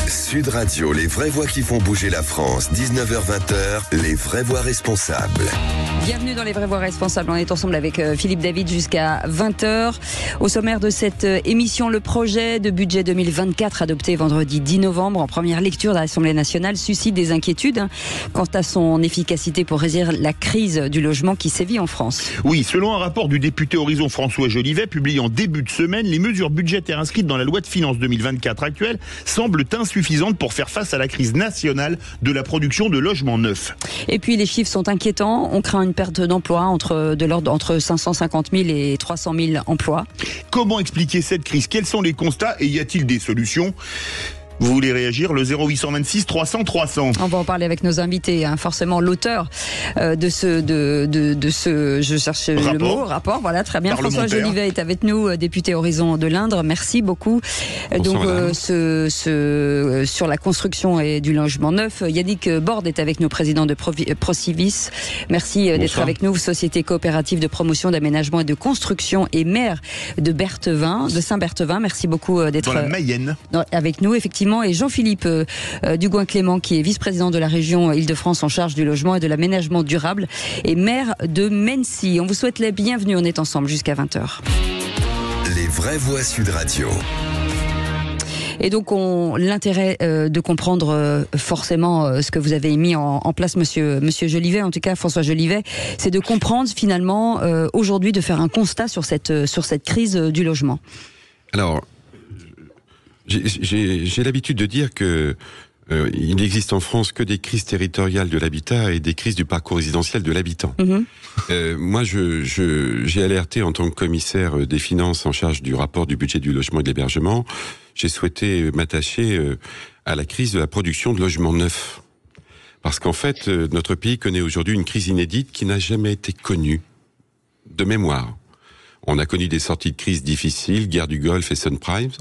Sud Radio, les vraies voix qui font bouger la France. 19h-20h, les vraies voix responsables. Bienvenue dans les vraies voix responsables. On est ensemble avec Philippe David jusqu'à 20h. Au sommaire de cette émission, le projet de budget 2024 adopté vendredi 10 novembre en première lecture de l'Assemblée nationale suscite des inquiétudes quant à son efficacité pour réduire la crise du logement qui sévit en France. Oui, selon un rapport du député Horizon François Jolivet publié en début de semaine, les mesures budgétaires inscrites dans la loi de finances 2024 actuelle semblent insuffisantes pour faire face à la crise nationale de la production de logements neufs. Et puis les chiffres sont inquiétants. On craint une perte d'emploi entre 550 000 et 300 000 emplois. Comment expliquer cette crise? Quels sont les constats et y a-t-il des solutions? Vous voulez réagir? Le 0826 300 300. On va en parler avec nos invités. Forcément, l'auteur de ce, je cherche le mot, rapport. Voilà, très bien. François Jolivet est avec nous, député Horizon de l'Indre. Merci beaucoup. Bonsoir, donc, sur la construction et du logement neuf, Yannick Borde est avec nous, président de Procivis. Merci d'être avec nous, société coopérative de promotion, d'aménagement et de construction et maire de Saint-Berthevin. Merci beaucoup d'être dans la Mayenne avec nous, effectivement. Et Jean-Philippe Dugoin-Clément, qui est vice-président de la région Île-de-France en charge du logement et de l'aménagement durable et maire de Mency. On vous souhaite la bienvenue, on est ensemble jusqu'à 20h. Les vraies voix Sud Radio. Et donc, l'intérêt de comprendre forcément ce que vous avez mis en place, monsieur Jolivet, en tout cas François Jolivet, c'est de comprendre finalement aujourd'hui, de faire un constat sur cette crise du logement. Alors, j'ai l'habitude de dire que il n'existe en France que des crises territoriales de l'habitat et des crises du parcours résidentiel de l'habitant. Moi, j'ai alerté en tant que commissaire des finances en charge du rapport du budget du logement et de l'hébergement. J'ai souhaité m'attacher à la crise de la production de logements neufs. Parce qu'en fait, notre pays connaît aujourd'hui une crise inédite qui n'a jamais été connue de mémoire. On a connu des sorties de crise difficiles, guerre du Golfe et subprime,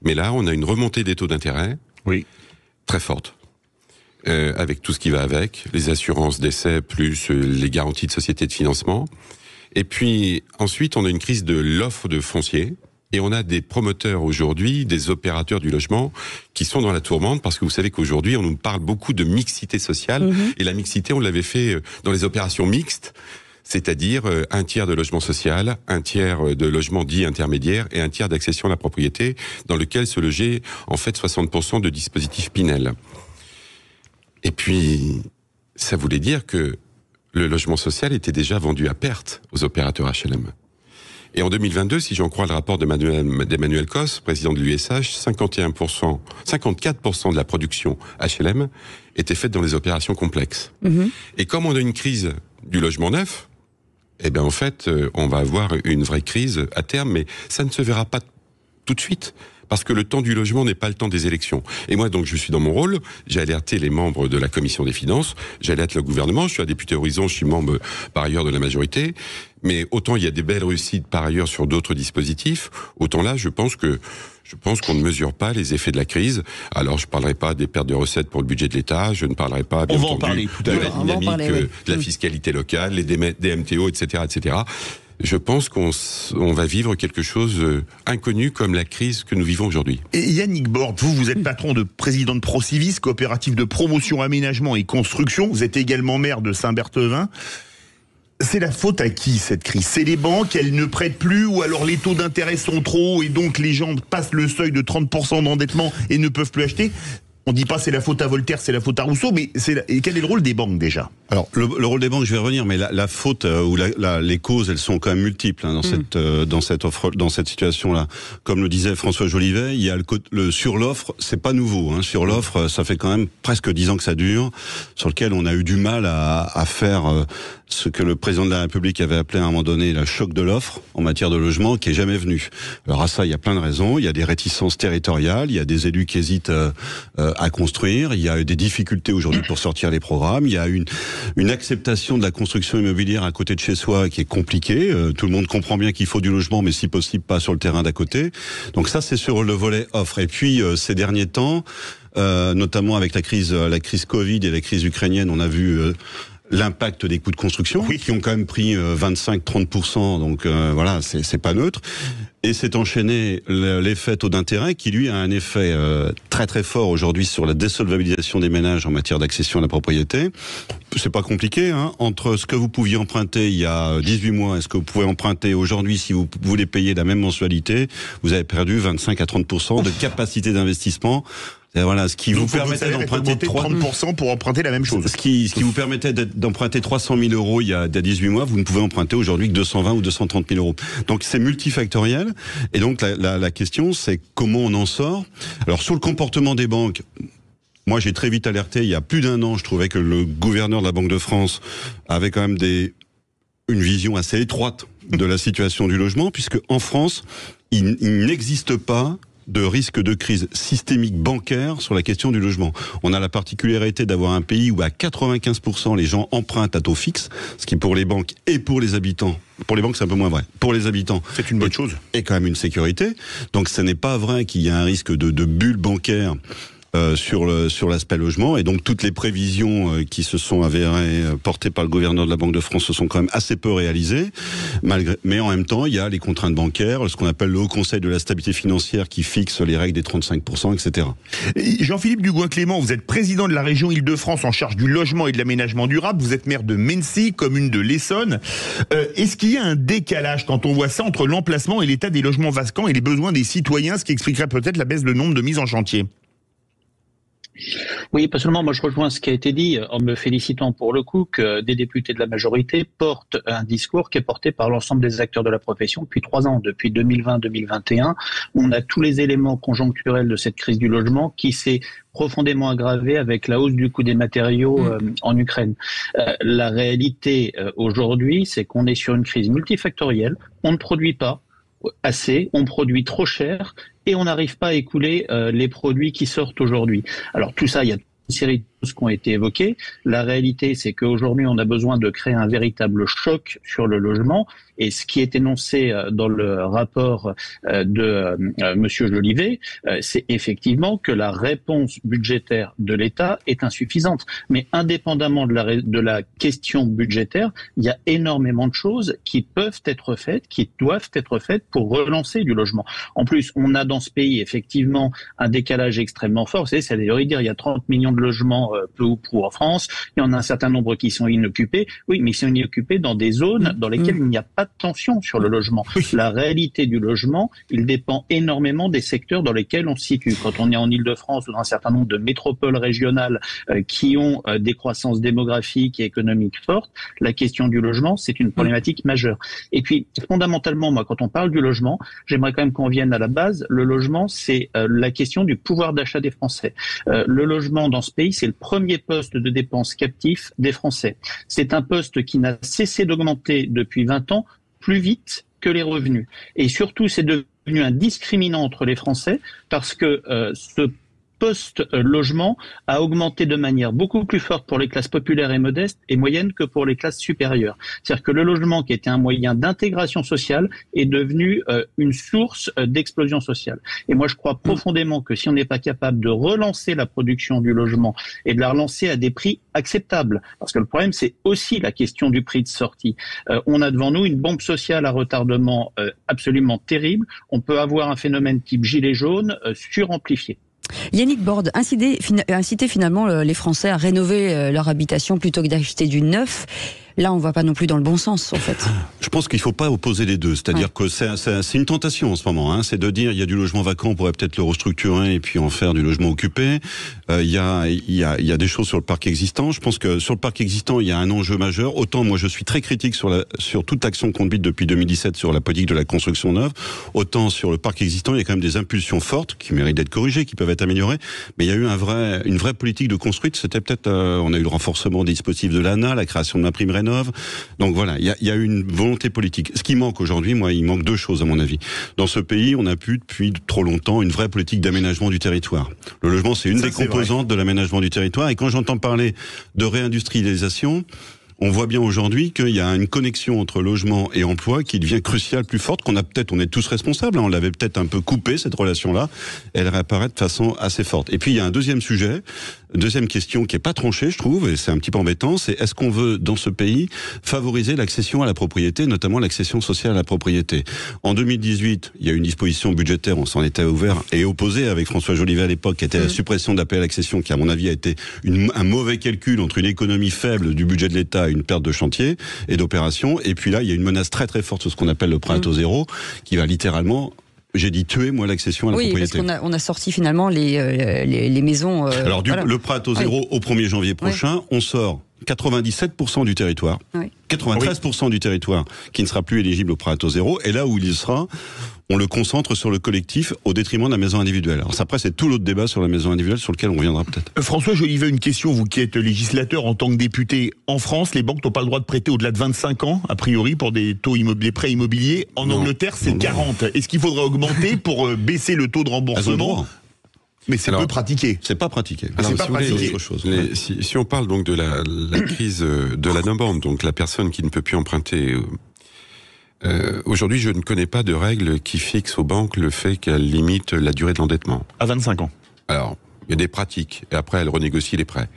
mais là, on a une remontée des taux d'intérêt très forte, avec tout ce qui va avec, les assurances d'essai plus les garanties de sociétés de financement. Et puis ensuite, on a une crise de l'offre de foncier, et on a des promoteurs aujourd'hui, des opérateurs du logement, qui sont dans la tourmente, parce que vous savez qu'aujourd'hui, on nous parle beaucoup de mixité sociale, et la mixité, on l'avait fait dans les opérations mixtes, c'est-à-dire un tiers de logement social, un tiers de logement dit intermédiaire et un tiers d'accession à la propriété, dans lequel se logeait en fait 60% de dispositifs Pinel. Et puis, ça voulait dire que le logement social était déjà vendu à perte aux opérateurs HLM. Et en 2022, si j'en crois le rapport d'Emmanuel Cos, président de l'USH, 54% de la production HLM était faite dans les opérations complexes. Et comme on a une crise du logement neuf, eh bien en fait, on va avoir une vraie crise à terme, mais ça ne se verra pas tout de suite, parce que le temps du logement n'est pas le temps des élections. Et moi, donc, je suis dans mon rôle, j'ai alerté les membres de la commission des finances, j'alerte le gouvernement, je suis un député Horizon, je suis membre par ailleurs de la majorité, mais autant il y a des belles réussites par ailleurs sur d'autres dispositifs, autant là, je pense qu'on ne mesure pas les effets de la crise. Alors, je ne parlerai pas des pertes de recettes pour le budget de l'État, je ne parlerai pas, bien entendu, de la dynamique, de la fiscalité locale, les DMTO, etc., etc. Je pense qu'on va vivre quelque chose inconnu comme la crise que nous vivons aujourd'hui. Et Yannick Borde, vous êtes patron de président de Procivis, coopérative de promotion, aménagement et construction. Vous êtes également maire de Saint-Berthevin. C'est la faute à qui cette crise? C'est les banques, elles ne prêtent plus, ou alors les taux d'intérêt sont trop hauts et donc les gens passent le seuil de 30% d'endettement et ne peuvent plus acheter? On dit pas c'est la faute à Voltaire, c'est la faute à Rousseau, mais et quel est le rôle des banques déjà? Alors le rôle des banques, je vais revenir, mais la faute ou les causes, elles sont quand même multiples dans cette situation-là. Comme le disait François Jolivet, il y a le sur l'offre, c'est pas nouveau. Sur l'offre, ça fait quand même presque 10 ans que ça dure, sur lequel on a eu du mal à faire ce que le président de la République avait appelé à un moment donné le choc de l'offre en matière de logement, qui est jamais venu. Alors à ça, il y a plein de raisons. Il y a des réticences territoriales, il y a des élus qui hésitent à construire, il y a des difficultés aujourd'hui pour sortir les programmes, il y a une acceptation de la construction immobilière à côté de chez soi qui est compliquée. Tout le monde comprend bien qu'il faut du logement, mais si possible pas sur le terrain d'à côté. Donc ça, c'est sur le volet offre. Et puis ces derniers temps, notamment avec la crise Covid et la crise ukrainienne, on a vu l'impact des coûts de construction, qui ont quand même pris 25-30%, donc voilà, c'est pas neutre. Et c'est enchaîné l'effet taux d'intérêt qui, lui, a un effet très très fort aujourd'hui sur la désolvabilisation des ménages en matière d'accession à la propriété. C'est pas compliqué, hein. Entre ce que vous pouviez emprunter il y a 18 mois et ce que vous pouvez emprunter aujourd'hui, si vous voulez payer la même mensualité, vous avez perdu 25 à 30% de capacité d'investissement. Et voilà, ce qui vous permettait d'emprunter 30% pour emprunter la même chose. Ce qui vous permettait d'emprunter 300 000 euros il y a 18 mois, vous ne pouvez emprunter aujourd'hui que 220 ou 230 000 euros. Donc c'est multifactoriel. Et donc la question, c'est comment on en sort. Alors sur le comportement des banques, moi j'ai très vite alerté. Il y a plus d'un an, je trouvais que le gouverneur de la Banque de France avait quand même une vision assez étroite de la situation du logement, puisque en France, il n'existe pas de risque de crise systémique bancaire sur la question du logement. On a la particularité d'avoir un pays où à 95% les gens empruntent à taux fixe, ce qui pour les banques et pour les habitants, pour les banques c'est un peu moins vrai, pour les habitants c'est une bonne chose, et quand même une sécurité. Donc ce n'est pas vrai qu'il y a un risque de bulle bancaire sur l'aspect logement, et donc toutes les prévisions qui se sont avérées portées par le gouverneur de la Banque de France se sont quand même assez peu réalisées, mais en même temps il y a les contraintes bancaires, ce qu'on appelle le Haut Conseil de la stabilité financière qui fixe les règles des 35%, etc. Jean-Philippe Dugoin-Clément, vous êtes président de la région Île-de-France en charge du logement et de l'aménagement durable, vous êtes maire de Mennecy, commune de l'Essonne. Est-ce qu'il y a un décalage quand on voit ça entre l'emplacement et l'état des logements vacants et les besoins des citoyens, ce qui expliquerait peut-être la baisse de nombre de mises en chantier? Oui, pas seulement. Moi, je rejoins ce qui a été dit en me félicitant pour le coup que des députés de la majorité portent un discours qui est porté par l'ensemble des acteurs de la profession depuis 3 ans. Depuis 2020-2021, on a tous les éléments conjoncturels de cette crise du logement qui s'est profondément aggravée avec la hausse du coût des matériaux en Ukraine. La réalité aujourd'hui, c'est qu'on est sur une crise multifactorielle. On ne produit pas assez, on produit trop cher et on n'arrive pas à écouler les produits qui sortent aujourd'hui. Alors tout ça, il y a une série de choses qui ont été évoquées. La réalité, c'est qu'aujourd'hui, on a besoin de créer un véritable choc sur le logement. Et ce qui est énoncé dans le rapport de Monsieur Jolivet, c'est effectivement que la réponse budgétaire de l'État est insuffisante. Mais indépendamment de la question budgétaire, il y a énormément de choses qui peuvent être faites, qui doivent être faites pour relancer du logement. En plus, on a dans ce pays effectivement un décalage extrêmement fort. Vous savez, ça veut dire il y a 30 millions de logements peu ou prou en France. Il y en a un certain nombre qui sont inoccupés. Oui, mais ils sont inoccupés dans des zones dans lesquelles il n'y a pas de tension sur le logement. La réalité du logement, il dépend énormément des secteurs dans lesquels on se situe. Quand on est en Île-de-France ou dans un certain nombre de métropoles régionales qui ont des croissances démographiques et économiques fortes, la question du logement, c'est une problématique majeure. Et puis, fondamentalement, moi, quand on parle du logement, j'aimerais quand même qu'on vienne à la base. Le logement, c'est la question du pouvoir d'achat des Français. Le logement dans ce pays, c'est le premier poste de dépenses captif des Français. C'est un poste qui n'a cessé d'augmenter depuis 20 ans, plus vite que les revenus. Et surtout, c'est devenu un discriminant entre les Français parce que ce post-logement a augmenté de manière beaucoup plus forte pour les classes populaires et modestes et moyennes que pour les classes supérieures. C'est-à-dire que le logement, qui était un moyen d'intégration sociale, est devenu une source d'explosion sociale. Et moi, je crois profondément que si on n'est pas capable de relancer la production du logement et de la relancer à des prix acceptables, parce que le problème, c'est aussi la question du prix de sortie. On a devant nous une bombe sociale à retardement absolument terrible. On peut avoir un phénomène type gilet jaune suramplifié. Yannick Borde, inciter finalement les Français à rénover leur habitation plutôt que d'acheter du neuf. Là, on ne va pas non plus dans le bon sens, en fait. Je pense qu'il ne faut pas opposer les deux. C'est-à-dire que c'est une tentation en ce moment. Hein. C'est de dire il y a du logement vacant, on pourrait peut-être le restructurer et puis en faire du logement occupé. Il y a des choses sur le parc existant. Je pense que sur le parc existant, il y a un enjeu majeur. Autant moi, je suis très critique sur toute action conduite depuis 2017 sur la politique de la construction neuve. Autant sur le parc existant, il y a quand même des impulsions fortes qui méritent d'être corrigées, qui peuvent être améliorées. Mais il y a eu une vraie politique de construite. C'était peut-être, on a eu le renforcement des dispositifs de l'ANA, la création de MaPrimeRénov'. Donc voilà, il y a eu une volonté politique. Ce qui manque aujourd'hui, moi, il manque 2 choses à mon avis. Dans ce pays, on n'a plus depuis trop longtemps une vraie politique d'aménagement du territoire. Le logement, c'est une des composantes de l'aménagement du territoire. Et quand j'entends parler de réindustrialisation, on voit bien aujourd'hui qu'il y a une connexion entre logement et emploi qui devient cruciale, plus forte, on est tous responsables, hein, on l'avait peut-être un peu coupé, cette relation-là, elle réapparaît de façon assez forte. Et puis il y a un deuxième sujet, Deuxième question qui est pas tranchée, je trouve, et c'est un petit peu embêtant, c'est est-ce qu'on veut, dans ce pays, favoriser l'accession à la propriété, notamment l'accession sociale à la propriété. En 2018, il y a une disposition budgétaire, on s'en était ouvert et opposé avec François Jolivet à l'époque, qui était la suppression de l'APL à l'accession, qui à mon avis a été un mauvais calcul entre une économie faible du budget de l'État et une perte de chantier et d'opérations. Et puis là, il y a une menace très très forte sur ce qu'on appelle le prêt à taux zéro, qui va littéralement... J'ai dit tuer, moi, l'accession à la propriété. Oui, parce qu'on a sorti finalement les maisons... Alors, le prêt à taux zéro au 1er janvier prochain, on sort 97% du territoire, 93% du territoire qui ne sera plus éligible au prêt à taux zéro, et là où il y sera, on le concentre sur le collectif au détriment de la maison individuelle. Alors après, c'est tout l'autre débat sur la maison individuelle sur lequel on reviendra peut-être. François Jolivet, une question, vous qui êtes législateur en tant que député. En France, les banques n'ont pas le droit de prêter au-delà de 25 ans, a priori, pour des prêts immobiliers. En Angleterre, c'est 40. Est-ce qu'il faudrait augmenter pour baisser le taux de remboursement ? Mais c'est peu pratiqué. C'est pas pratiqué. Alors, c'est pas pratiqué. Autre chose. Si on parle donc de la crise de la no-band, donc la personne qui ne peut plus emprunter... aujourd'hui, je ne connais pas de règle qui fixe aux banques le fait qu'elles limitent la durée de l'endettement. À 25 ans. Alors, il y a des pratiques, et après, elles renégocient les prêts.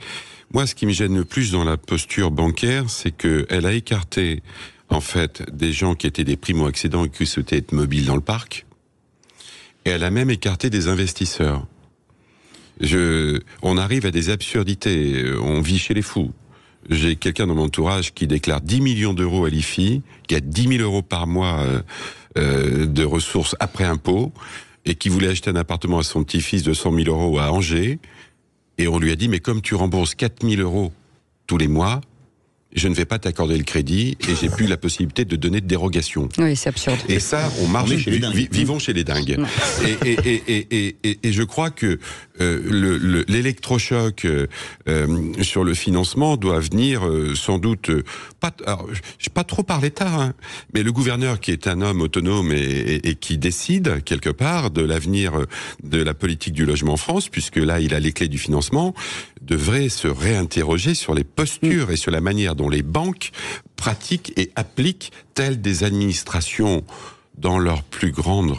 Moi, ce qui me gêne le plus dans la posture bancaire, c'est qu'elle a écarté, en fait, des gens qui étaient des primo-accédants et qui souhaitaient être mobiles dans le parc, et elle a même écarté des investisseurs. On arrive à des absurdités, on vit chez les fous. J'ai quelqu'un dans mon entourage qui déclare 10 millions d'euros à l'IFI, qui a 10 000 euros par mois de ressources après impôt, et qui voulait acheter un appartement à son petit-fils de 100 000 euros à Angers, et on lui a dit, mais comme tu rembourses 4 000 euros tous les mois, je ne vais pas t'accorder le crédit, et j'ai plus la possibilité de donner de dérogation. Oui, c'est absurde. Et ça, on marche, vivons chez les dingues. Et je crois que l'électrochoc sur le financement doit venir sans doute pas trop par l'État, hein, mais le gouverneur qui est un homme autonome et qui décide quelque part de l'avenir de la politique du logement en France, puisque là il a les clés du financement, devrait se réinterroger sur les postures et sur la manière dont les banques pratiquent et appliquent telles des administrations dans leur plus grande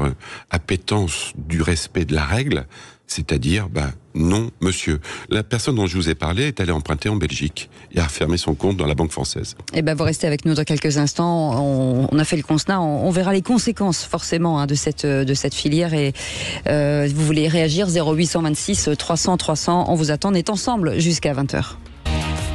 appétence du respect de la règle, c'est-à-dire, non, monsieur. La personne dont je vous ai parlé est allée emprunter en Belgique et a fermé son compte dans la banque française. Vous restez avec nous dans quelques instants. On a fait le constat, on verra les conséquences forcément de cette filière. Et vous voulez réagir, 0826 300 300, on vous attend, on est ensemble jusqu'à 20h.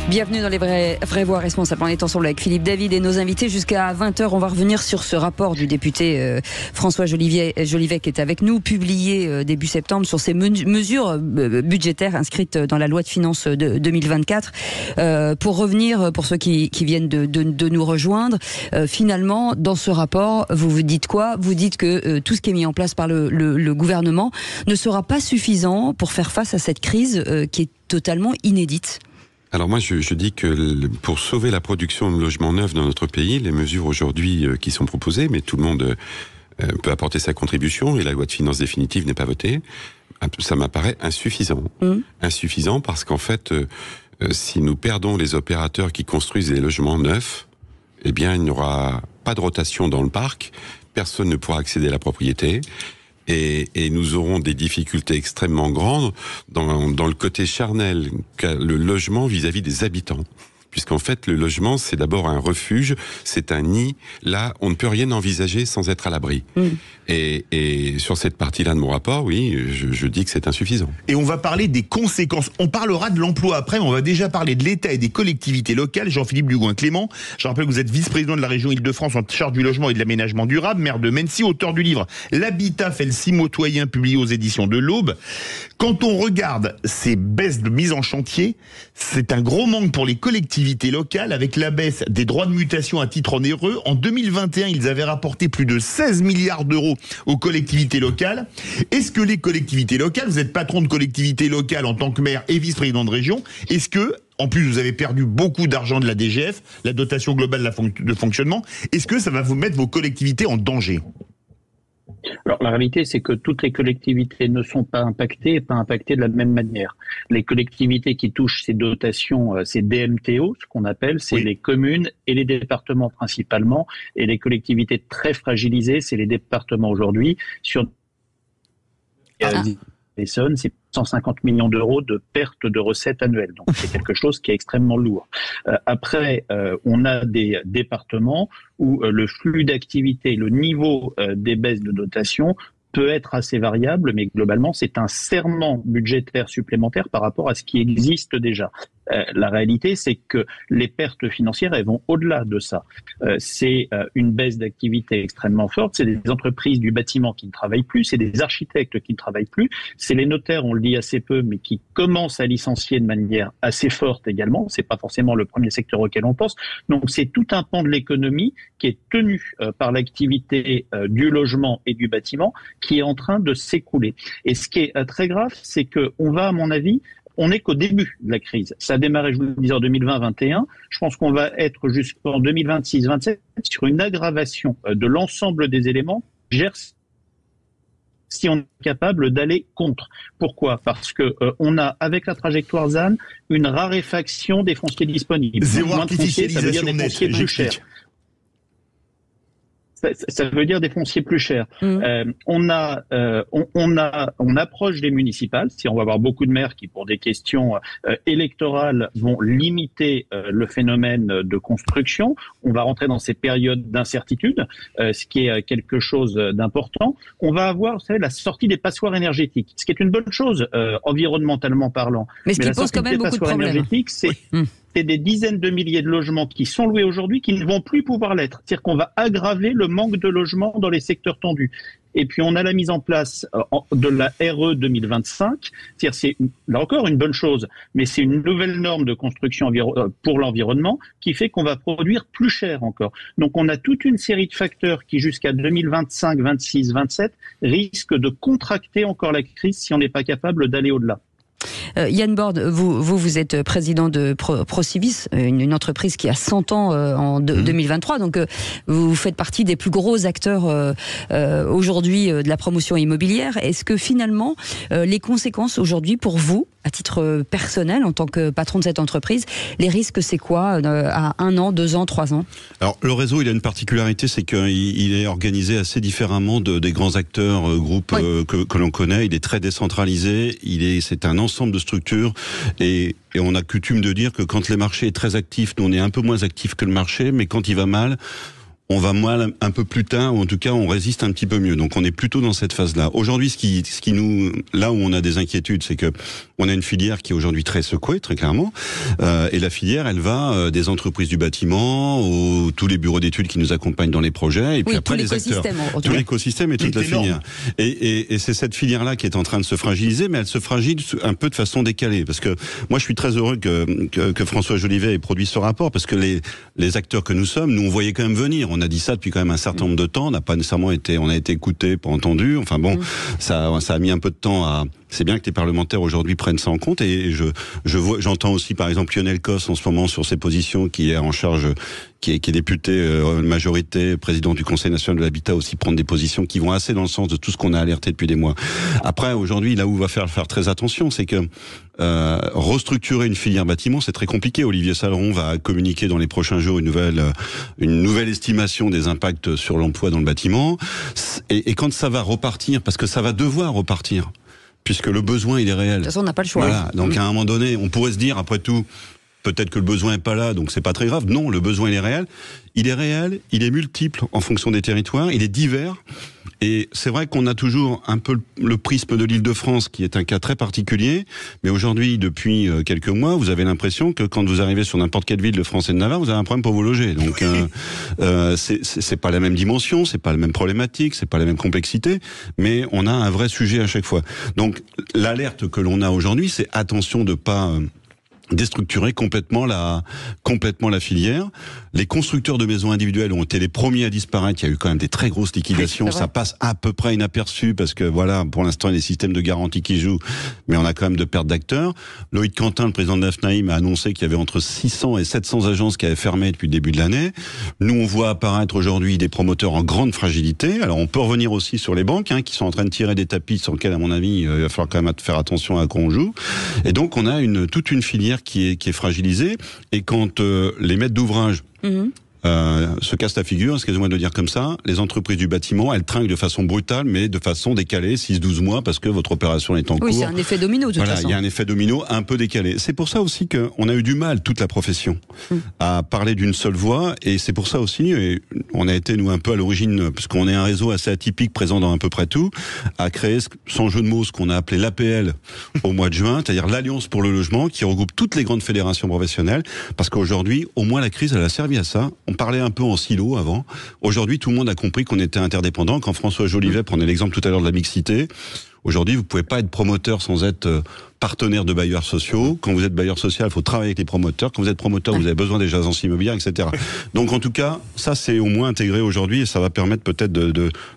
Bienvenue dans les vraies voix responsables. On est ensemble avec Philippe David et nos invités jusqu'à 20h. On va revenir sur ce rapport du député François Jolivet qui est avec nous, publié début septembre sur ces mesures budgétaires inscrites dans la loi de finances de 2024. Pour revenir, pour ceux qui viennent de nous rejoindre, finalement, dans ce rapport, vous dites quoi ? Vous dites que tout ce qui est mis en place par le gouvernement ne sera pas suffisant pour faire face à cette crise qui est totalement inédite. Alors moi, je dis que pour sauver la production de logements neufs dans notre pays, les mesures aujourd'hui qui sont proposées, mais tout le monde peut apporter sa contribution, et la loi de finances définitive n'est pas votée, ça m'apparaît insuffisant. Insuffisant parce qu'en fait, si nous perdons les opérateurs qui construisent des logements neufs, eh bien, il n'y aura pas de rotation dans le parc, personne ne pourra accéder à la propriété, et nous aurons des difficultés extrêmement grandes dans le côté charnel qu'a le logement vis-à-vis des habitants. Puisqu'en fait, le logement, c'est d'abord un refuge, c'est un nid. Là, on ne peut rien envisager sans être à l'abri. Et sur cette partie-là de mon rapport, oui, je dis que c'est insuffisant. Et on va parler des conséquences. On parlera de l'emploi après, mais on va déjà parler de l'État et des collectivités locales. Jean-Philippe Lugoin-Clément, je rappelle que vous êtes vice-président de la région Île-de-France en charge du logement et de l'aménagement durable, maire de Mennecy, auteur du livre « L'habitat fait le cimotoyen » publié aux éditions de l'Aube. Quand on regarde ces baisses de mise en chantier, c'est un gros manque pour les collectivités locales avec la baisse des droits de mutation à titre onéreux. En 2021, ils avaient rapporté plus de 16 milliards d'euros aux collectivités locales. Est-ce que les collectivités locales, vous êtes patron de collectivité locale en tant que maire et vice-président de région, est-ce que, en plus vous avez perdu beaucoup d'argent de la DGF, la dotation globale de fonctionnement, est-ce que ça va vous mettre vos collectivités en danger ? Alors la réalité, c'est que toutes les collectivités ne sont pas impactées de la même manière. Les collectivités qui touchent ces dotations, ces DMTO, ce qu'on appelle, c'est les communes et les départements principalement, et les collectivités très fragilisées, c'est les départements aujourd'hui. Essonne, c'est 150 millions d'euros de perte de recettes annuelles. Donc c'est quelque chose qui est extrêmement lourd. Après, on a des départements où le flux d'activité, le niveau des baisses de dotation peut être assez variable, mais globalement, c'est un serment budgétaire supplémentaire par rapport à ce qui existe déjà. La réalité, c'est que les pertes financières, elles vont au-delà de ça. C'est une baisse d'activité extrêmement forte, c'est des entreprises du bâtiment qui ne travaillent plus, c'est des architectes qui ne travaillent plus, c'est les notaires, on le dit assez peu, mais qui commencent à licencier de manière assez forte également. C'est pas forcément le premier secteur auquel on pense. Donc c'est tout un pan de l'économie qui est tenu par l'activité du logement et du bâtiment qui est en train de s'écrouler. Et ce qui est très grave, c'est que on va, à mon avis, on n'est qu'au début de la crise. Ça a démarré, je vous le disais, en 2020-21. Je pense qu'on va être jusqu'en 2026-27 sur une aggravation de l'ensemble des éléments si on est capable d'aller contre. Pourquoi ? Parce que on a, avec la trajectoire ZAN, une raréfaction des fonciers disponibles. Zéro artificialisation des nette, fonciers plus chers. Ça veut dire des fonciers plus chers. On approche des municipales. Si on va avoir beaucoup de maires qui, pour des questions électorales, vont limiter le phénomène de construction, on va rentrer dans ces périodes d'incertitude, ce qui est quelque chose d'important. On va avoir, vous savez, la sortie des passoires énergétiques, ce qui est une bonne chose environnementalement parlant. Mais ce qui pose quand même beaucoup de problèmes. C'est des dizaines de milliers de logements qui sont loués aujourd'hui qui ne vont plus pouvoir l'être. C'est-à-dire qu'on va aggraver le manque de logements dans les secteurs tendus. Et puis on a la mise en place de la RE 2025. C'est-à-dire c'est là encore une bonne chose, mais c'est une nouvelle norme de construction pour l'environnement qui fait qu'on va produire plus cher encore. Donc on a toute une série de facteurs qui jusqu'à 2025, 26, 27 risquent de contracter encore la crise si on n'est pas capable d'aller au-delà. Yann Borde, vous êtes président de Procivis, une entreprise qui a 100 ans en 2023, donc vous faites partie des plus gros acteurs aujourd'hui de la promotion immobilière. Est-ce que finalement, les conséquences aujourd'hui pour vous, à titre personnel, en tant que patron de cette entreprise, les risques c'est quoi à 1 an, 2 ans, 3 ans ? Alors le réseau, il a une particularité, c'est qu'il est organisé assez différemment des grands acteurs, groupes que l'on connaît. Il est très décentralisé, c'est un ensemble de structures et on a coutume de dire que quand les marchés est très actifs, nous on est un peu moins actifs que le marché, mais quand il va mal, on va mal un peu plus tard, ou en tout cas on résiste un petit peu mieux. Donc on est plutôt dans cette phase-là. Aujourd'hui, ce qui nous, là où on a des inquiétudes, c'est que on a une filière qui est aujourd'hui très secouée, très clairement. Et la filière, elle va des entreprises du bâtiment, tous les bureaux d'études qui nous accompagnent dans les projets, et puis après les acteurs, tout l'écosystème et toute la filière. Et c'est cette filière-là qui est en train de se fragiliser, mais elle se fragilise un peu de façon décalée. Parce que moi, je suis très heureux que François Jolivet ait produit ce rapport, parce que les acteurs que nous sommes, nous on voyait quand même venir. On a dit ça depuis quand même un certain nombre de temps. On n'a pas nécessairement on a été écouté, pas entendu. Enfin bon, ça a mis un peu de temps à. C'est bien que les parlementaires aujourd'hui prennent ça en compte, et j'entends aussi par exemple Lionel Cos en ce moment sur ses positions, qui est en charge, qui est député majorité, président du Conseil national de l'habitat, aussi prendre des positions qui vont assez dans le sens de tout ce qu'on a alerté depuis des mois. Après, aujourd'hui, là où il va faire très attention, c'est que restructurer une filière bâtiment, c'est très compliqué. Olivier Saleron va communiquer dans les prochains jours une nouvelle estimation des impacts sur l'emploi dans le bâtiment, et quand ça va repartir, parce que ça va devoir repartir, puisque le besoin, il est réel. De toute façon, on n'a pas le choix. Voilà. Donc, à un moment donné, on pourrait se dire, après tout, peut-être que le besoin n'est pas là, donc c'est pas très grave. Non, le besoin, il est réel. Il est réel, il est multiple en fonction des territoires, il est divers. Et c'est vrai qu'on a toujours un peu le prisme de l'Île-de-France, qui est un cas très particulier. Mais aujourd'hui, depuis quelques mois, vous avez l'impression que quand vous arrivez sur n'importe quelle ville de France et de Navarre, vous avez un problème pour vous loger. Donc, c'est pas la même dimension, c'est pas la même problématique, c'est pas la même complexité, mais on a un vrai sujet à chaque fois. Donc, l'alerte que l'on a aujourd'hui, c'est attention de pas déstructurer complètement la filière. Les constructeurs de maisons individuelles ont été les premiers à disparaître. Il y a eu quand même des très grosses liquidations. Ça passe à peu près inaperçu parce que voilà, pour l'instant, il y a des systèmes de garantie qui jouent, mais on a quand même de pertes d'acteurs. Loïc Quentin, le président de l'AFNAIM, a annoncé qu'il y avait entre 600 et 700 agences qui avaient fermé depuis le début de l'année. Nous, on voit apparaître aujourd'hui des promoteurs en grande fragilité. Alors, on peut revenir aussi sur les banques, qui sont en train de tirer des tapis sur lesquels, à mon avis, il va falloir quand même faire attention à quoi on joue. Et donc, on a toute une filière qui est fragilisée. Et quand les maîtres d'ouvrage se cassent la figure, excusez-moi de le dire comme ça. Les entreprises du bâtiment, elles trinquent de façon brutale, mais de façon décalée, 6-12 mois, parce que votre opération est en cours. Oui, c'est un effet domino, de toute façon. Il y a un effet domino un peu décalé. C'est pour ça aussi qu'on a eu du mal, toute la profession, à parler d'une seule voix, et c'est pour ça aussi, et on a été, nous, un peu à l'origine, parce qu'on est un réseau assez atypique, présent dans à peu près tout, à créer, sans jeu de mots, ce qu'on a appelé l'APL au mois de juin, c'est-à-dire l'Alliance pour le logement, qui regroupe toutes les grandes fédérations professionnelles, parce qu'aujourd'hui, au moins la crise, elle a servi à ça. On parlait un peu en silo avant. Aujourd'hui, tout le monde a compris qu'on était interdépendants. Quand François Jolivet prenait l'exemple tout à l'heure de la mixité, aujourd'hui, vous pouvez pas être promoteur sans être partenaire de bailleurs sociaux. Quand vous êtes bailleur social, il faut travailler avec les promoteurs. Quand vous êtes promoteur, vous avez besoin des agences immobilières, etc. Donc, en tout cas, ça, c'est au moins intégré aujourd'hui et ça va permettre peut-être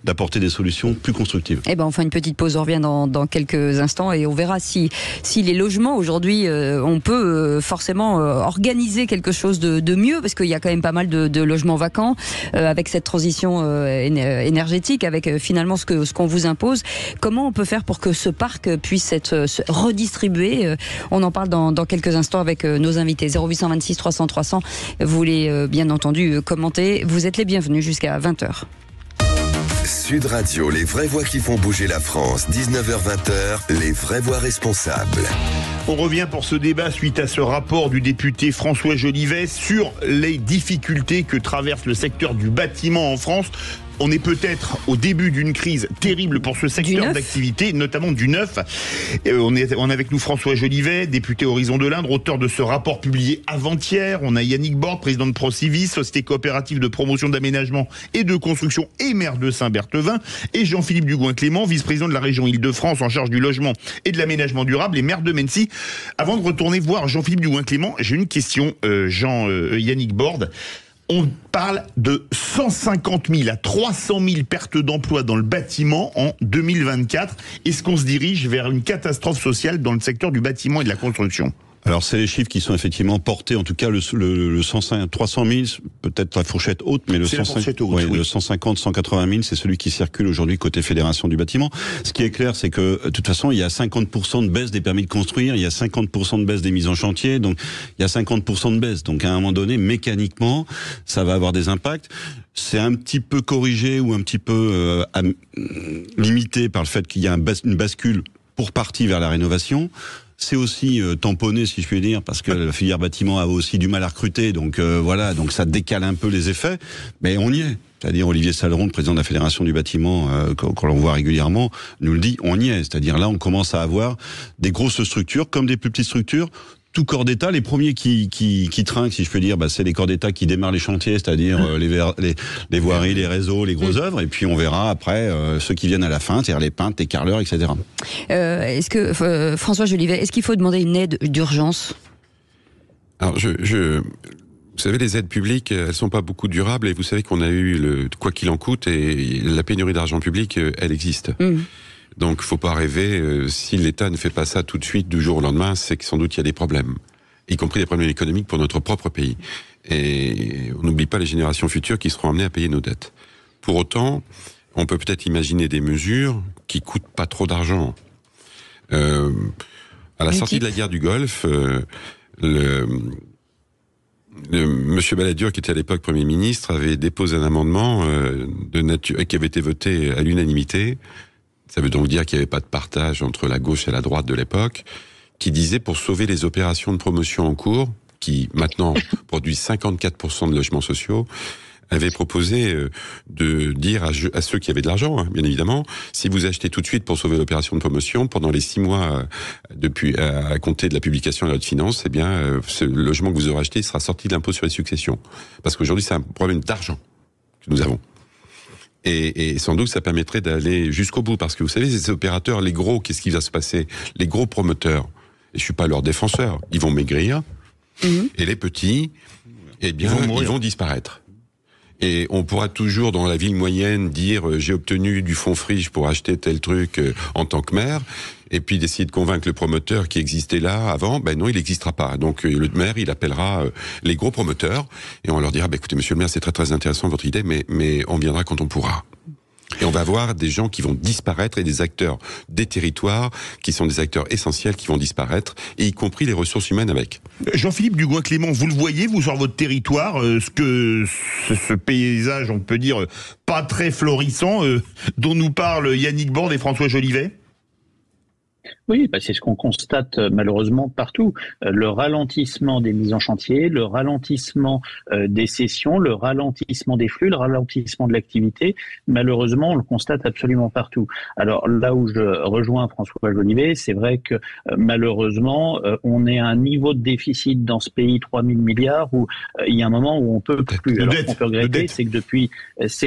d'apporter des solutions plus constructives. Eh ben, on fait une petite pause. On revient dans quelques instants et on verra si les logements aujourd'hui, on peut forcément organiser quelque chose de mieux, parce qu'il y a quand même pas mal de logements vacants avec cette transition énergétique, avec finalement ce qu'on vous impose. Comment on peut faire pour que ce parc puisse être redistribué? On en parle dans quelques instants avec nos invités. 0826 300 300. Vous voulez bien entendu commenter. Vous êtes les bienvenus jusqu'à 20h. Sud Radio, les vraies voix qui font bouger la France. 19h-20h, les vraies voix responsables. On revient pour ce débat suite à ce rapport du député François Jolivet sur les difficultés que traverse le secteur du bâtiment en France. On est peut-être au début d'une crise terrible pour ce secteur d'activité, notamment du neuf. On est avec nous François Jolivet, député Horizon de l'Indre, auteur de ce rapport publié avant-hier. On a Yannick Borde, président de Procivis, société coopérative de promotion d'aménagement et de construction et maire de Saint-Berthevin. Et Jean-Philippe Dugouin-Clément, vice-président de la région Île-de-France en charge du logement et de l'aménagement durable et maire de Mennecy. Avant de retourner voir Jean-Philippe Dugouin-Clément, j'ai une question, Yannick Borde. On parle de 150 000 à 300 000 pertes d'emplois dans le bâtiment en 2024. Est-ce qu'on se dirige vers une catastrophe sociale dans le secteur du bâtiment et de la construction ? Alors, c'est les chiffres qui sont effectivement portés, en tout cas, le 300 000, peut-être la fourchette haute, mais le 150, 180 000, c'est celui qui circule aujourd'hui côté Fédération du bâtiment. Ce qui est clair, c'est que, de toute façon, il y a 50% de baisse des permis de construire, il y a 50% de baisse des mises en chantier, donc il y a 50% de baisse. Donc, à un moment donné, mécaniquement, ça va avoir des impacts. C'est un petit peu corrigé ou un petit peu limité par le fait qu'il y a une bascule pour partie vers la rénovation. C'est aussi tamponné, si je puis dire, parce que la filière bâtiment a aussi du mal à recruter, donc voilà, donc ça décale un peu les effets, mais on y est. C'est-à-dire Olivier Saleron, président de la Fédération du bâtiment, qu'on voit régulièrement, nous le dit, on y est. C'est-à-dire là, on commence à avoir des grosses structures comme des plus petites structures. Tout corps d'État, les premiers qui trinquent, si je peux dire, c'est les corps d'État qui démarrent les chantiers, c'est-à-dire les voiries, les réseaux, les grosses œuvres, et puis on verra après ceux qui viennent à la fin, c'est-à-dire les peintres, les carreleurs, etc. Est-ce que, François Jolivet, est-ce qu'il faut demander une aide d'urgence ? Alors, vous savez, les aides publiques, elles sont pas beaucoup durables, et vous savez qu'on a eu quoi qu'il en coûte, et la pénurie d'argent public, elle existe. Donc, faut pas rêver. Si l'État ne fait pas ça tout de suite, du jour au lendemain, c'est que sans doute il y a des problèmes, y compris des problèmes économiques pour notre propre pays. Et on n'oublie pas les générations futures qui seront amenées à payer nos dettes. Pour autant, on peut peut-être imaginer des mesures qui coûtent pas trop d'argent. À la sortie de la guerre du Golfe, Monsieur Balladur, qui était à l'époque Premier ministre, avait déposé un amendement qui avait été voté à l'unanimité. Ça veut donc dire qu'il n'y avait pas de partage entre la gauche et la droite de l'époque, qui disait, pour sauver les opérations de promotion en cours, qui maintenant produisent 54% de logements sociaux, avait proposé de dire à ceux qui avaient de l'argent, bien évidemment, si vous achetez tout de suite pour sauver l'opération de promotion, pendant les 6 mois depuis à compter de la publication de la loi de finances, eh bien, ce logement que vous aurez acheté sera sorti de l'impôt sur les successions. Parce qu'aujourd'hui, c'est un problème d'argent que nous avons. Et sans doute, ça permettrait d'aller jusqu'au bout. Parce que vous savez, ces opérateurs, les gros, qu'est-ce qui va se passer ? Les gros promoteurs, et je suis pas leur défenseur, ils vont maigrir. Et les petits, eh bien, ils vont disparaître. Et on pourra toujours, dans la ville moyenne, dire j'ai obtenu du fonds friche pour acheter tel truc en tant que maire, et puis d'essayer de convaincre le promoteur qui existait là avant, ben non, il n'existera pas. Donc le maire, il appellera les gros promoteurs, et on leur dira, écoutez, monsieur le maire, c'est très très intéressant votre idée, mais on viendra quand on pourra. Et on va avoir des gens qui vont disparaître et des acteurs des territoires qui sont des acteurs essentiels qui vont disparaître, et y compris les ressources humaines avec. Jean-Philippe Dugoin-Clément, vous le voyez, vous, sur votre territoire, ce paysage, on peut dire, pas très florissant, dont nous parlent Yannick Borde et François Jolivet? Oui, c'est ce qu'on constate malheureusement partout. Le ralentissement des mises en chantier, le ralentissement des cessions, le ralentissement des flux, le ralentissement de l'activité, malheureusement, on le constate absolument partout. Alors là où je rejoins François Jolivet, c'est vrai que malheureusement, on est à un niveau de déficit dans ce pays, 3 000 milliards, où il y a un moment où on peut plus. Alors ce qu'on peut regretter, c'est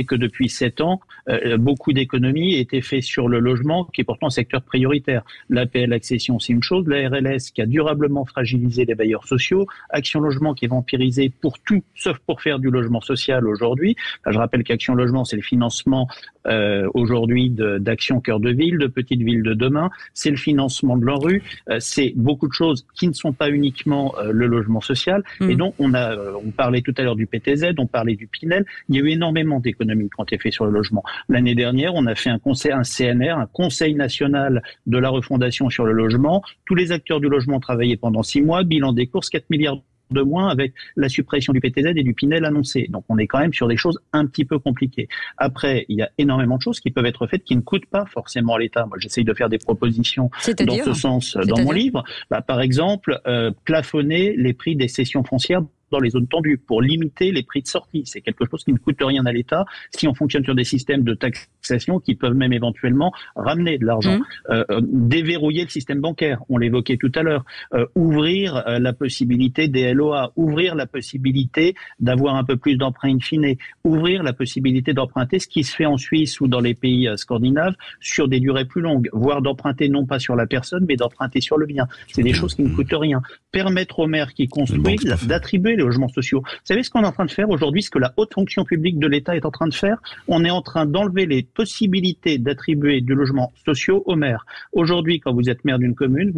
que depuis 7 ans, beaucoup d'économies étaient faites sur le logement, qui est pourtant un secteur prioritaire. L'APL accession, c'est une chose. La RLS qui a durablement fragilisé les bailleurs sociaux. Action Logement qui est vampirisé pour tout, sauf pour faire du logement social aujourd'hui. Je rappelle qu'Action Logement, c'est le financement aujourd'hui d'Action Cœur de Ville, de Petites Villes de demain. C'est le financement de l'ANRU. C'est beaucoup de choses qui ne sont pas uniquement le logement social. Et donc, on parlait tout à l'heure du PTZ, on parlait du Pinel. Il y a eu énormément d'économies qui ont été faites sur le logement. L'année dernière, on a fait un CNR, un Conseil national de la refondation sur le logement. Tous les acteurs du logement ont travaillé pendant 6 mois. Bilan des courses, 4 milliards de moins avec la suppression du PTZ et du Pinel annoncé. Donc on est quand même sur des choses un petit peu compliquées. Après, il y a énormément de choses qui peuvent être faites qui ne coûtent pas forcément à l'État. Moi, j'essaye de faire des propositions dans ce sens dans mon livre. Par exemple, plafonner les prix des cessions foncières dans les zones tendues pour limiter les prix de sortie. C'est quelque chose qui ne coûte rien à l'État si on fonctionne sur des systèmes de taxation qui peuvent même éventuellement ramener de l'argent. Déverrouiller le système bancaire, on l'évoquait tout à l'heure. Ouvrir la possibilité des LOA, ouvrir la possibilité d'avoir un peu plus d'emprunts in fine, ouvrir la possibilité d'emprunter ce qui se fait en Suisse ou dans les pays scandinaves sur des durées plus longues, voire d'emprunter non pas sur la personne mais d'emprunter sur le bien. C'est des choses qui ne coûtent rien. Permettre aux maires qui construisent d'attribuer les logements sociaux. Vous savez ce qu'on est en train de faire aujourd'hui, ce que la haute fonction publique de l'État est en train de faire? On est en train d'enlever les possibilités d'attribuer du logement sociaux aux maires. Aujourd'hui, quand vous êtes maire d'une commune,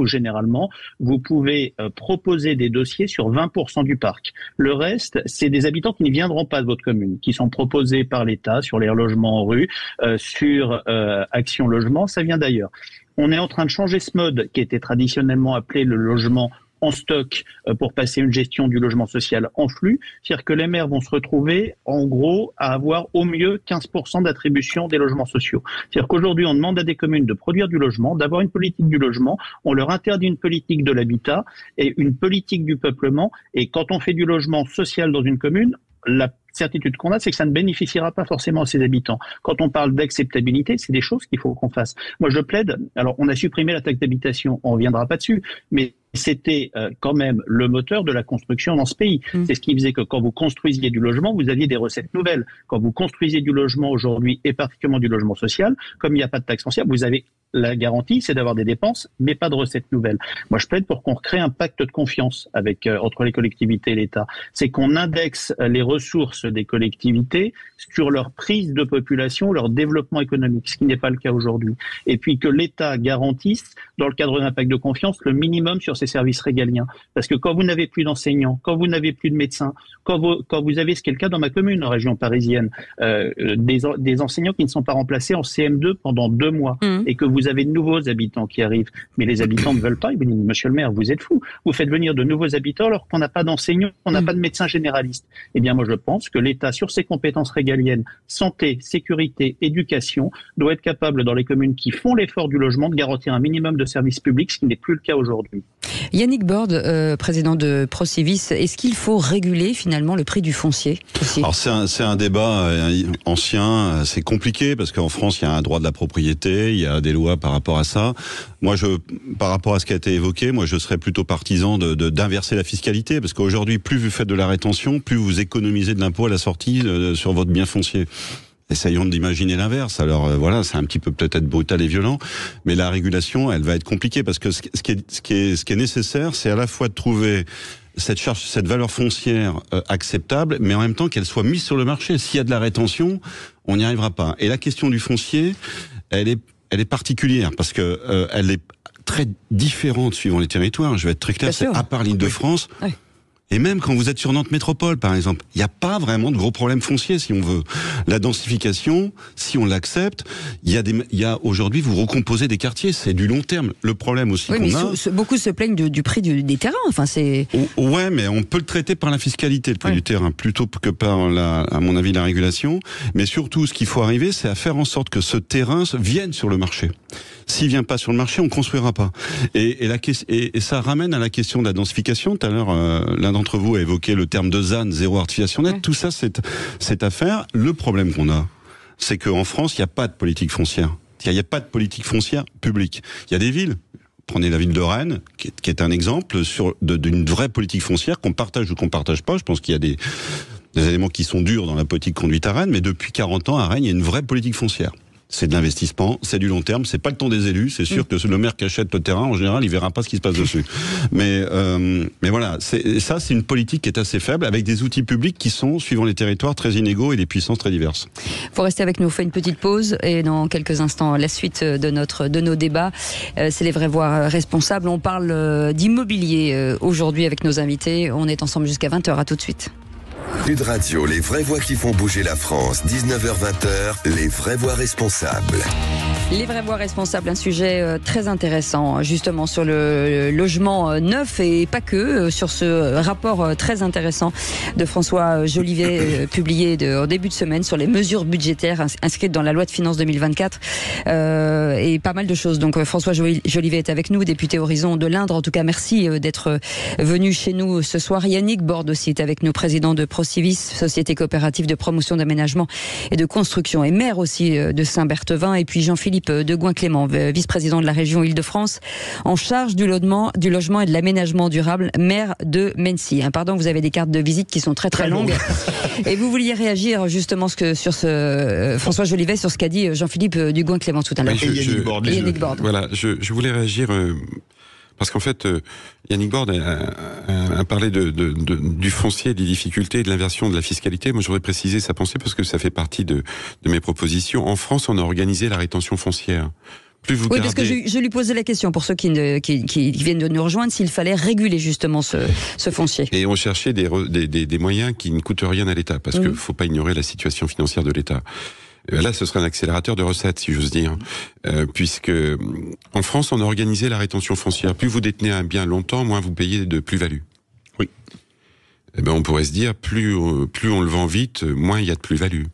vous pouvez proposer des dossiers sur 20% du parc. Le reste, c'est des habitants qui ne viendront pas de votre commune, qui sont proposés par l'État sur les logements en rue, sur Action Logement, ça vient d'ailleurs. On est en train de changer ce mode qui était traditionnellement appelé le logement en stock pour passer une gestion du logement social en flux, c'est-à-dire que les maires vont se retrouver en gros à avoir au mieux 15% d'attribution des logements sociaux. C'est-à-dire qu'aujourd'hui on demande à des communes de produire du logement, d'avoir une politique du logement, on leur interdit une politique de l'habitat et une politique du peuplement, et quand on fait du logement social dans une commune, la certitude qu'on a, c'est que ça ne bénéficiera pas forcément à ses habitants. Quand on parle d'acceptabilité, c'est des choses qu'il faut qu'on fasse. Moi, je plaide, alors on a supprimé la taxe d'habitation, on ne reviendra pas dessus, mais c'était quand même le moteur de la construction dans ce pays. C'est ce qui faisait que quand vous construisiez du logement, vous aviez des recettes nouvelles. Quand vous construisiez du logement aujourd'hui, et particulièrement du logement social, comme il n'y a pas de taxe foncière, vous avez la garantie, c'est d'avoir des dépenses, mais pas de recettes nouvelles. Moi, je plaide pour qu'on crée un pacte de confiance entre les collectivités et l'État. C'est qu'on indexe les ressources des collectivités sur leur prise de population, leur développement économique, ce qui n'est pas le cas aujourd'hui. Et puis que l'État garantisse, dans le cadre d'un pacte de confiance, le minimum sur ces services régaliens. Parce que quand vous n'avez plus d'enseignants, quand vous n'avez plus de médecins, quand vous avez, ce qui est le cas dans ma commune, en région parisienne, des enseignants qui ne sont pas remplacés en CM2 pendant 2 mois, et que vous avez de nouveaux habitants qui arrivent, mais les habitants ne veulent pas, ils vous disent, monsieur le maire, vous êtes fou, vous faites venir de nouveaux habitants alors qu'on n'a pas d'enseignants, on n'a pas de médecins généralistes. Eh bien moi je pense que l'État, sur ses compétences régaliennes, santé, sécurité, éducation, doit être capable dans les communes qui font l'effort du logement de garantir un minimum de services publics, ce qui n'est plus le cas aujourd'hui. Yannick Borde, président de Procivis, est-ce qu'il faut réguler finalement le prix du foncier aussi? Alors c'est un débat ancien, c'est compliqué parce qu'en France il y a un droit de la propriété, il y a des lois par rapport à ça. Moi, par rapport à ce qui a été évoqué, moi je serais plutôt partisan d'inverser la fiscalité, parce qu'aujourd'hui plus vous faites de la rétention, plus vous économisez de l'impôt à la sortie sur votre bien foncier. Essayons d'imaginer l'inverse. Alors voilà, c'est un petit peu peut-être brutal et violent, mais la régulation, elle va être compliquée, parce que ce qui est nécessaire, c'est à la fois de trouver cette valeur foncière acceptable, mais en même temps qu'elle soit mise sur le marché. S'il y a de la rétention, on n'y arrivera pas. Et la question du foncier, elle est particulière, parce que elle est très différente suivant les territoires. Je vais être très clair, c'est à part l'Île-de-France. Oui. Et même quand vous êtes sur Nantes Métropole, par exemple, il n'y a pas vraiment de gros problèmes fonciers, si on veut. La densification, si on l'accepte, il y a aujourd'hui, vous recomposez des quartiers, c'est du long terme. Le problème aussi qu'on a... beaucoup se plaignent du prix des terrains, enfin c'est... Ouais, mais on peut le traiter par la fiscalité, le prix du terrain, plutôt que par, à mon avis, la régulation. Mais surtout, ce qu'il faut arriver, c'est à faire en sorte que ce terrain vienne sur le marché. S'il vient pas sur le marché, on construira pas. Et ça ramène à la question de la densification. Tout à l'heure, l'un d'entre vous a évoqué le terme de ZAN, zéro artificialisation nette. Tout ça, c'est à faire. Le problème qu'on a, c'est qu'en France, il n'y a pas de politique foncière. Il n'y a pas de politique foncière publique. Il y a des villes. Prenez la ville de Rennes, qui est un exemple d'une vraie politique foncière qu'on partage ou qu'on partage pas. Je pense qu'il y a des éléments qui sont durs dans la politique conduite à Rennes, mais depuis 40 ans, à Rennes, il y a une vraie politique foncière. C'est de l'investissement, c'est du long terme, c'est pas le temps des élus, c'est sûr que le maire qui achète le terrain, en général, il verra pas ce qui se passe dessus. Mais voilà, c'est une politique qui est assez faible, avec des outils publics qui sont, suivant les territoires, très inégaux et des puissances très diverses. Faut rester avec nous, on fait une petite pause et dans quelques instants, la suite de nos débats. C'est les vraies voix responsables. On parle d'immobilier aujourd'hui avec nos invités. On est ensemble jusqu'à 20h, à tout de suite. Sud Radio, les vraies voix qui font bouger la France, 19h-20h, les vraies voix responsables. Les vraies voix responsables, un sujet très intéressant justement sur le logement neuf et pas que, sur ce rapport très intéressant de François Jolivet publié au début de semaine sur les mesures budgétaires inscrites dans la loi de finances 2024 et pas mal de choses. Donc François Jolivet est avec nous, député Horizon de l'Indre. En tout cas, merci d'être venu chez nous ce soir. Yannick Borde aussi est avec nous, président de Procivis, société coopérative de promotion d'aménagement et de construction, et maire aussi de Saint-Berthevin. Et puis Jean-Philippe de Gouin-Clément, vice-président de la région Île-de-France, en charge du logement et de l'aménagement durable, maire de Mency. Pardon, vous avez des cartes de visite qui sont très très longues. Et vous vouliez réagir justement sur François Jolivet, sur ce qu'a dit Jean-Philippe du Gouin-Clément tout à l'heure. Et Yannick Borde. Voilà, je voulais réagir... Parce qu'en fait, Yannick Borde a parlé du foncier, des difficultés, de l'inversion de la fiscalité. Moi, j'aurais précisé sa pensée parce que ça fait partie de mes propositions. En France, on a organisé la rétention foncière. Plus vous parce que je lui posais la question, pour ceux qui viennent de nous rejoindre, s'il fallait réguler justement ce foncier. Et on cherchait des moyens qui ne coûtent rien à l'État, parce qu'il ne faut pas ignorer la situation financière de l'État. Là, ce serait un accélérateur de recettes, si j'ose dire, puisque en France, on a organisé la rétention foncière. Plus vous détenez un bien longtemps, moins vous payez de plus-value. Oui. Eh ben, on pourrait se dire, plus on le vend vite, moins il y a de plus-value.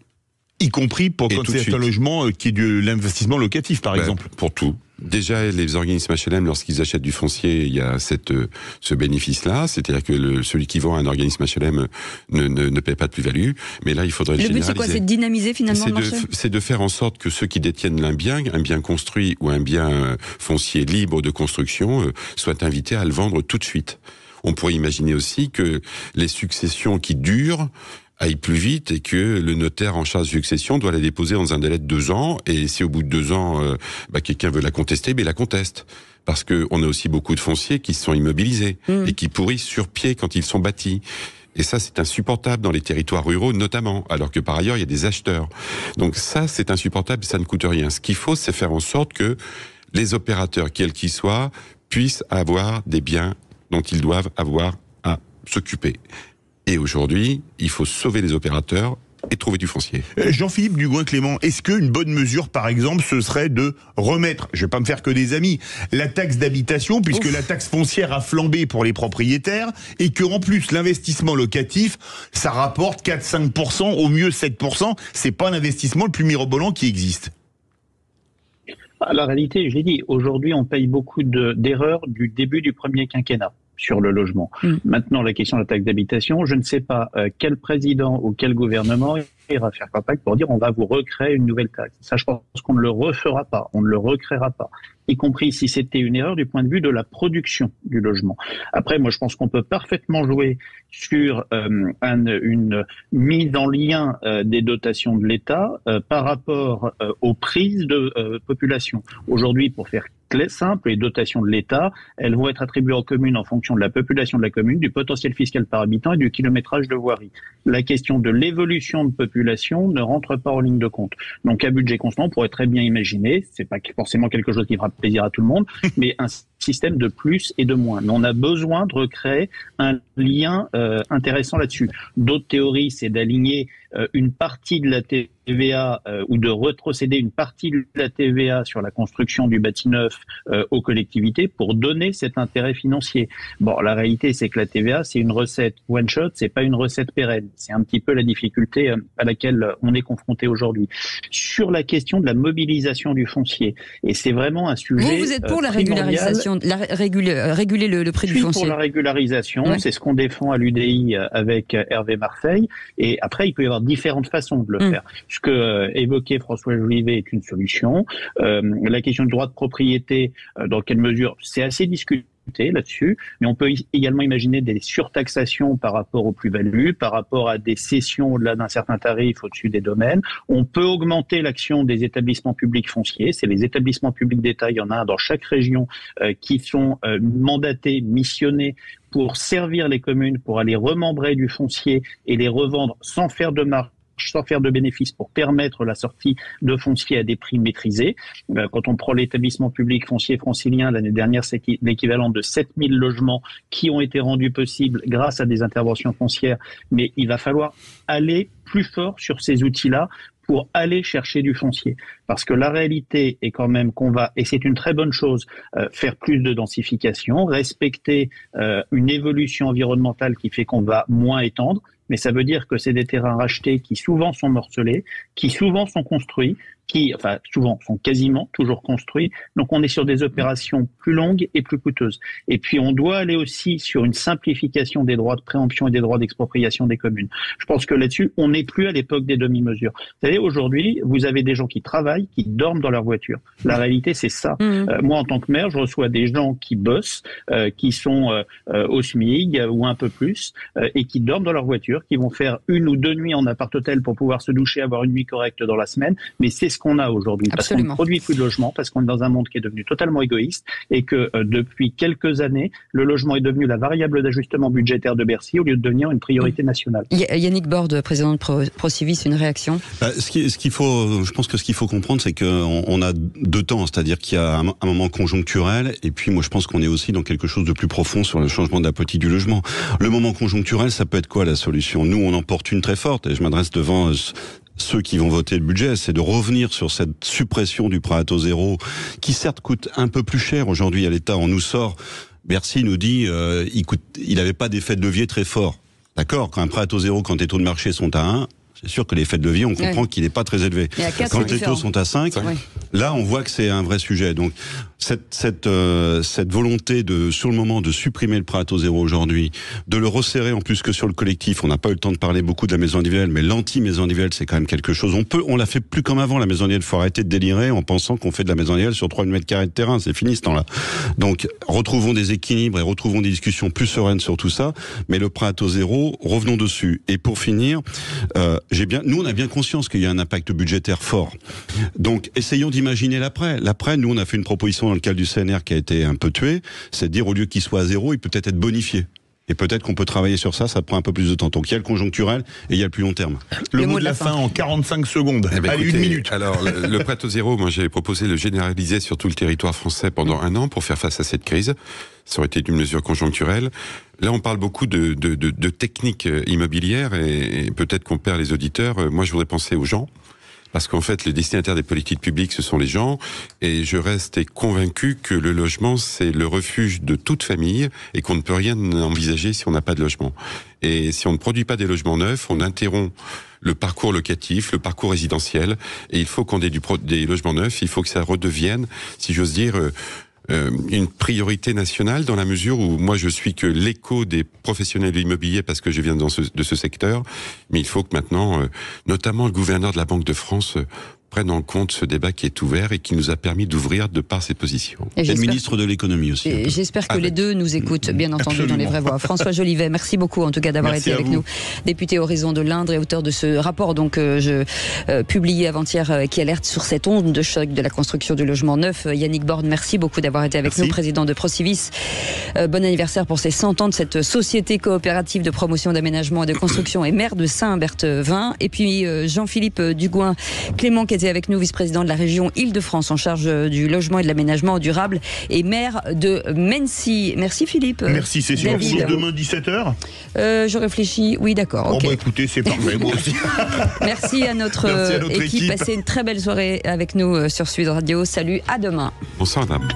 Y compris pour quand c'est un logement qui est de l'investissement locatif, par exemple. Pour tout. Déjà, les organismes HLM, lorsqu'ils achètent du foncier, il y a ce bénéfice-là, c'est-à-dire que celui qui vend un organisme HLM ne paie pas de plus-value, mais là, il faudrait le généraliser. Le but, c'est quoi? C'est de dynamiser finalement le marché? C'est de faire en sorte que ceux qui détiennent un bien construit ou un bien foncier libre de construction, soient invités à le vendre tout de suite. On pourrait imaginer aussi que les successions qui durent aille plus vite et que le notaire en charge de succession doit la déposer dans un délai de 2 ans, et si au bout de 2 ans quelqu'un veut la contester, il la conteste. Parce qu'on a aussi beaucoup de fonciers qui sont immobilisés et qui pourrissent sur pied quand ils sont bâtis. Et ça, c'est insupportable dans les territoires ruraux notamment, alors que par ailleurs, il y a des acheteurs. Donc ça, c'est insupportable, ça ne coûte rien. Ce qu'il faut, c'est faire en sorte que les opérateurs, quels qu'ils soient, puissent avoir des biens dont ils doivent avoir à s'occuper. Et aujourd'hui, il faut sauver les opérateurs et trouver du foncier. Jean-Philippe du Gouin-Clément, est-ce qu'une bonne mesure, par exemple, ce serait de remettre, je vais pas me faire que des amis, la taxe d'habitation, puisque la taxe foncière a flambé pour les propriétaires, et que en plus l'investissement locatif, ça rapporte 4-5%, au mieux 7%, c'est pas l'investissement le plus mirobolant qui existe. La réalité, je l'ai dit, aujourd'hui on paye beaucoup d'erreurs du début du premier quinquennat sur le logement. Maintenant, la question de la taxe d'habitation, je ne sais pas quel président ou quel gouvernement ira faire campagne pour dire on va vous recréer une nouvelle taxe. Ça, je pense qu'on ne le refera pas, on ne le recréera pas, y compris si c'était une erreur du point de vue de la production du logement. Après, moi, je pense qu'on peut parfaitement jouer sur une mise en lien des dotations de l'État par rapport aux prises de population. Aujourd'hui, pour faire simple, les dotations de l'État, elles vont être attribuées aux communes en fonction de la population de la commune, du potentiel fiscal par habitant et du kilométrage de voirie. La question de l'évolution de population ne rentre pas en ligne de compte. Donc, à budget constant, on pourrait très bien imaginer, c'est pas forcément quelque chose qui fera plaisir à tout le monde, mais un système de plus et de moins. Mais on a besoin de recréer un lien intéressant là-dessus. D'autres théories, c'est d'aligner une partie de la TVA ou de retrocéder une partie de la TVA sur la construction du bâti neuf aux collectivités pour donner cet intérêt financier. Bon, la réalité, c'est que la TVA, c'est une recette one shot, c'est pas une recette pérenne. C'est un petit peu la difficulté à laquelle on est confronté aujourd'hui. Sur la question de la mobilisation du foncier, et c'est vraiment un sujet. Vous êtes pour la régularisation, réguler le prix du foncier. Pour la régularisation, oui. C'est ce qu'on défend à l'UDI avec Hervé Marseille. Et après, il peut y avoir différentes façons de le faire. Ce que évoquait François Jolivet est une solution. La question du droit de propriété, dans quelle mesure, c'est assez discuté là-dessus, mais on peut également imaginer des surtaxations par rapport aux plus-values, par rapport à des cessions au-delà d'un certain tarif au-dessus des domaines. On peut augmenter l'action des établissements publics fonciers. C'est les établissements publics d'État, il y en a un dans chaque région, qui sont mandatés, missionnés pour servir les communes, pour aller remembrer du foncier et les revendre sans faire de marge, sans faire de bénéfices, pour permettre la sortie de foncier à des prix maîtrisés. Quand on prend l'établissement public foncier francilien, l'année dernière, c'est l'équivalent de 7000 logements qui ont été rendus possibles grâce à des interventions foncières. Mais il va falloir aller plus fort sur ces outils-là pour aller chercher du foncier. Parce que la réalité est quand même qu'on va, et c'est une très bonne chose, faire plus de densification, respecter une évolution environnementale qui fait qu'on va moins étendre. Mais ça veut dire que c'est des terrains rachetés qui souvent sont morcelés, qui souvent sont construits, souvent sont quasiment toujours construits. Donc on est sur des opérations plus longues et plus coûteuses. Et puis on doit aller aussi sur une simplification des droits de préemption et des droits d'expropriation des communes. Je pense que là-dessus, on n'est plus à l'époque des demi-mesures. Vous savez, aujourd'hui, vous avez des gens qui travaillent, qui dorment dans leur voiture. La réalité, c'est ça. Moi, en tant que maire, je reçois des gens qui bossent, qui sont au SMIC ou un peu plus, et qui dorment dans leur voiture, qui vont faire 1 ou 2 nuits en appart-hôtel pour pouvoir se doucher, avoir une nuit correcte dans la semaine. Mais c'est ce qu'on a aujourd'hui, parce qu'on ne produit plus de logements, parce qu'on est dans un monde qui est devenu totalement égoïste, et que depuis quelques années, le logement est devenu la variable d'ajustement budgétaire de Bercy au lieu de devenir une priorité nationale. Yannick Borde, président de Procivis, une réaction? Je pense que ce qu'il faut comprendre, c'est qu'on a 2 temps, c'est-à-dire qu'il y a un moment conjoncturel, et puis moi je pense qu'on est aussi dans quelque chose de plus profond sur le changement de la politique du logement. Le moment conjoncturel, ça peut être quoi la solution? Nous, on en porte une très forte, et je m'adresse devant ceux qui vont voter le budget, c'est de revenir sur cette suppression du prêt à taux zéro, qui certes coûte un peu plus cher aujourd'hui à l'État. On nous sort, Bercy nous dit, il n'avait pas d'effet de levier très fort. D'accord, quand un prêt à taux zéro, quand les taux de marché sont à 1, c'est sûr que l'effet de levier, on comprend qu'il n'est pas très élevé. Quand les taux sont à 5, là, on voit que c'est un vrai sujet. Donc, cette volonté sur le moment, de supprimer le prêt à taux zéro aujourd'hui, de le resserrer en plus que sur le collectif, on n'a pas eu le temps de parler beaucoup de la maison individuelle, mais l'anti-maison individuelle, c'est quand même quelque chose. On la fait plus comme avant, la maison individuelle. Faut arrêter de délirer en pensant qu'on fait de la maison individuelle sur 3 mètres carrés de terrain. C'est fini ce temps-là. Donc, retrouvons des équilibres et retrouvons des discussions plus sereines sur tout ça. Mais le prêt à taux zéro, revenons dessus. Et pour finir, nous, on a bien conscience qu'il y a un impact budgétaire fort. Donc, essayons d'imaginer l'après. L'après, nous, on a fait une proposition dans le cadre du CNR qui a été un peu tuée, c'est de dire au lieu qu'il soit à 0, il peut peut-être être bonifié. Et peut-être qu'on peut travailler sur ça prend un peu plus de temps. Donc il y a le conjoncturel et il y a le plus long terme. Le mot de la fin en 45 secondes. Allez, écoutez, 1 minute. Alors, le prêt à zéro, moi j'avais proposé de le généraliser sur tout le territoire français pendant 1 an pour faire face à cette crise. Ça aurait été une mesure conjoncturelle. Là, on parle beaucoup de techniques immobilières et peut-être qu'on perd les auditeurs. Moi, je voudrais penser aux gens. Parce qu'en fait, les destinataires des politiques publiques, ce sont les gens. Et je reste convaincu que le logement, c'est le refuge de toute famille et qu'on ne peut rien envisager si on n'a pas de logement. Et si on ne produit pas des logements neufs, on interrompt le parcours locatif, le parcours résidentiel. Et il faut qu'on ait des logements neufs. Il faut que ça redevienne, si j'ose dire, une priorité nationale, dans la mesure où moi je suis que l'écho des professionnels de l'immobilier parce que je viens de ce secteur, mais il faut que maintenant, notamment le gouverneur de la Banque de France, prenne en compte ce débat qui est ouvert et qui nous a permis d'ouvrir de par ses positions. Et le ministre de l'économie aussi. J'espère que les deux nous écoutent, bien entendu, dans les vraies voix. François Jolivet, merci beaucoup en tout cas d'avoir été avec nous. Député Horizon de l'Indre et auteur de ce rapport publié avant-hier qui alerte sur cette onde de choc de la construction du logement neuf. Yannick Borde, merci beaucoup d'avoir été avec nous, président de Procivis. Bon anniversaire pour ces 100 ans de cette société coopérative de promotion d'aménagement et de construction et maire de Saint-Berthevin. Et puis Jean-Philippe Dugouin, Clément qui était était avec nous, vice-président de la région Île-de-France en charge du logement et de l'aménagement durable et maire de Mennecy. Merci Philippe. Merci Cécile. On se David. retrouve demain 17h. Je réfléchis. Oui, d'accord. Bon, ok. bah écoutez, c'est parfait, moi aussi. Merci à notre, Merci à notre équipe. équipe. Passez une très belle soirée avec nous sur Sud Radio. Salut, à demain. Bonsoir, madame.